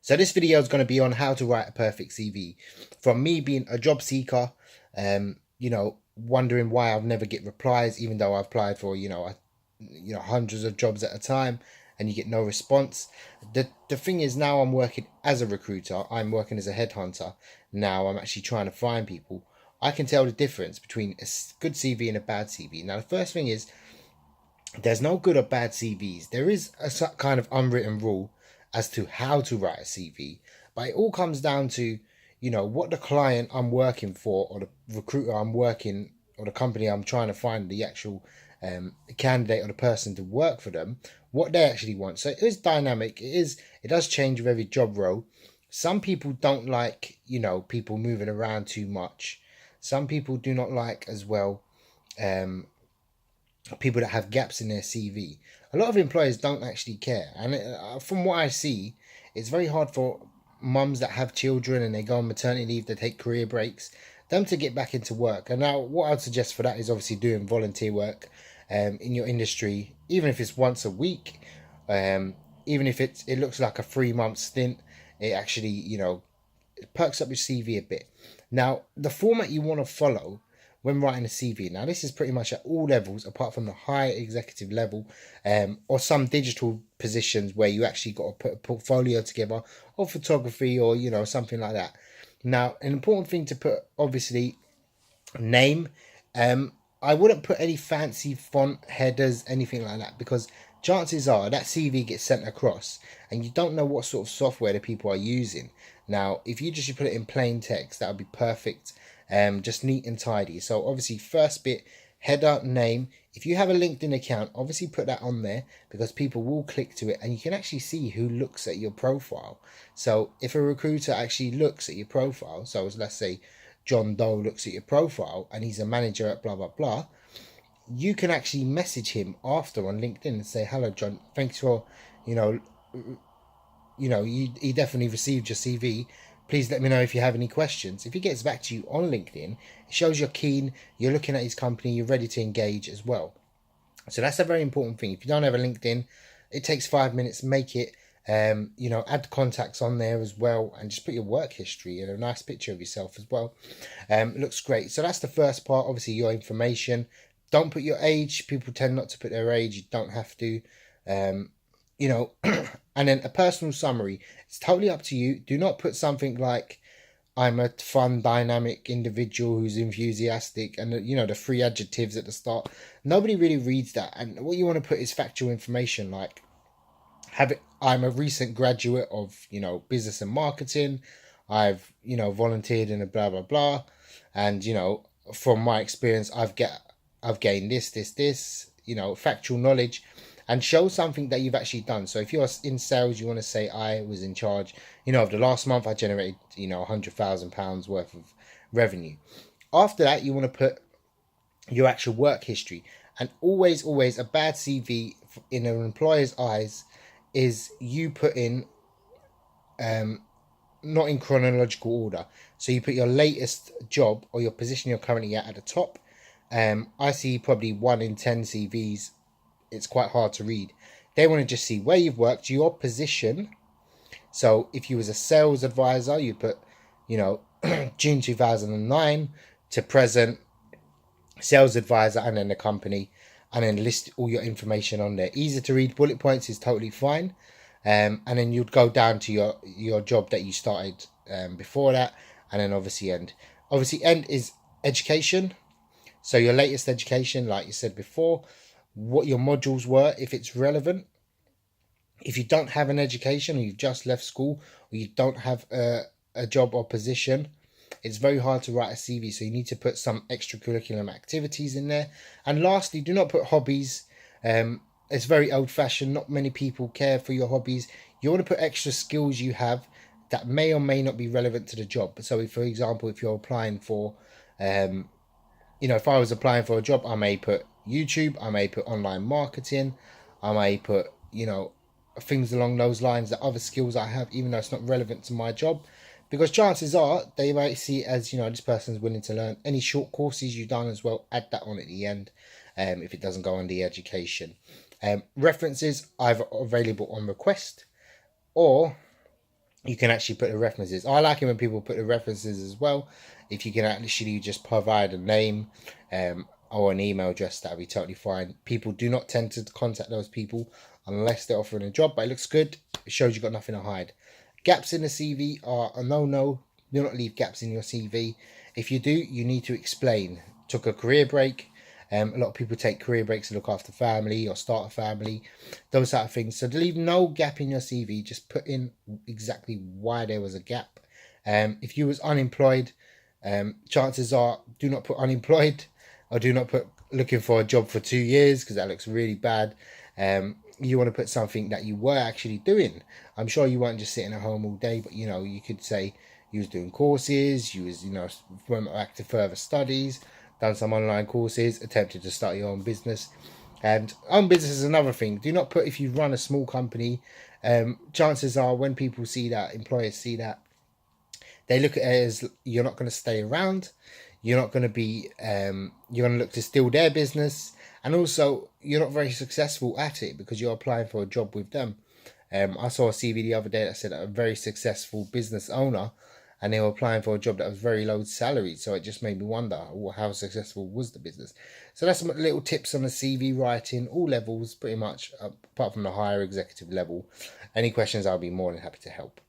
So this video is going to be on how to write a perfect CV. From me being a job seeker, wondering why I've never get replies, even though I applied for hundreds of jobs at a time, and you get no response. The thing is, now I'm working as a recruiter. I'm working as a headhunter. Now I'm actually trying to find people. I can tell the difference between a good CV and a bad CV. Now the first thing is, there's no good or bad CVs. There is a kind of unwritten rule as to how to write a CV, but it all comes down to, what the client I'm working for, or the recruiter I'm working, or the company I'm trying to find the actual candidate or the person to work for them, what they actually want. So it is dynamic. It does change with every job role. Some people don't like, people moving around too much. Some people do not like as well people that have gaps in their CV. A lot of employers don't actually care, and from what I see, it's very hard for mums that have children and they go on maternity leave, they take career breaks, them to get back into work. And now, what I'd suggest for that is obviously doing volunteer work in your industry, even if it's once a week, even if it looks like a 3 month stint. It actually it perks up your CV a bit. Now, the format you want to follow when writing a CV. Now, this is pretty much at all levels, apart from the high executive level, or some digital positions where you actually got to put a portfolio together, or photography, or something like that. Now, an important thing to put, obviously, name. I wouldn't put any fancy font headers, anything like that, because chances are that CV gets sent across and you don't know what sort of software the people are using. Now, if you just put it in plain text, that would be perfect. Just neat and tidy. So obviously, first bit, header, name. If you have a LinkedIn account, obviously put that on there, because people will click to it and you can actually see who looks at your profile. So if a recruiter actually looks at your profile, so let's say John Doe looks at your profile and he's a manager at blah blah blah, you can actually message him after on LinkedIn and say, "Hello, John. Thanks for, you know, he definitely received your CV. Please let me know if you have any questions." If he gets back to you on LinkedIn, it shows you're keen, you're looking at his company, you're ready to engage as well. So that's a very important thing. If you don't have a LinkedIn, it takes 5 minutes. Make it. Add contacts on there as well, and just put your work history and a nice picture of yourself as well. It looks great. So that's the first part. Obviously, your information. Don't put your age. People tend not to put their age. You don't have to. Um, and then a personal summary. It's totally up to you. Do not put something like, "I'm a fun, dynamic individual who's enthusiastic," and the three adjectives at the start. Nobody really reads that. And what you want to put is factual information, like, I'm a recent graduate of business and marketing. I've volunteered in a blah blah blah, and from my experience, I've gained this, factual knowledge, and show something that you've actually done. So if you're in sales, you want to say, "I was in charge, of the last month I generated £100,000 worth of revenue." After that, you want to put your actual work history. And always a bad CV in an employer's eyes is you put in not in chronological order. So you put your latest job or your position you're currently at the top. I see probably 1 in 10 CVs. It's quite hard to read. They want to just see where you've worked, your position. So if you was a sales advisor, you put, June 2009 to present, sales advisor, and then the company, and then list all your information on there. Easy to read. Bullet points is totally fine. And then you'd go down to your job that you started before that, and then obviously end. Obviously, end is education. So your latest education, like you said before, what your modules were, if it's relevant. If you don't have an education, or you've just left school, or you don't have a job or position, it's very hard to write a CV. So you need to put some extracurricular activities in there. And lastly, do not put hobbies. It's very old fashioned. Not many people care for your hobbies. You want to put extra skills you have that may or may not be relevant to the job. So if, for example, if you're applying for, if I was applying for a job, I may put YouTube, I may put online marketing, I may put, things along those lines, that other skills I have, even though it's not relevant to my job. Because chances are they might see it as, this person's willing to learn. Any short courses you've done as well, add that on at the end, if it doesn't go on the education. References either available on request, or you can actually put the references. I like it when people put the references as well. If you can actually just provide a name or an email address, that'll be totally fine. People do not tend to contact those people unless they're offering a job, but it looks good. It shows you've got nothing to hide. Gaps in the CV are a no-no. Do not leave gaps in your CV. If you do, you need to explain. Took a career break. A lot of people take career breaks to look after family or start a family, those type of things. So to leave no gap in your CV, just put in exactly why there was a gap. If you was unemployed, chances are do not put unemployed, or do not put looking for a job for 2 years, because that looks really bad. You want to put something that you were actually doing. I'm sure you weren't just sitting at home all day, but you could say you was doing courses, you was went back to further studies, done some online courses, attempted to start your own business. And own business is another thing. Do not put if you run a small company. Chances are when people see that, employers see that, they look at it as you're not going to stay around. You're not going to be. You're going to look to steal their business, and also you're not very successful at it because you're applying for a job with them. I saw a CV the other day that said a very successful business owner, and they were applying for a job that was very low salary. So it just made me wonder, how successful was the business? So that's some little tips on the CV writing, all levels pretty much, apart from the higher executive level. Any questions, I'll be more than happy to help.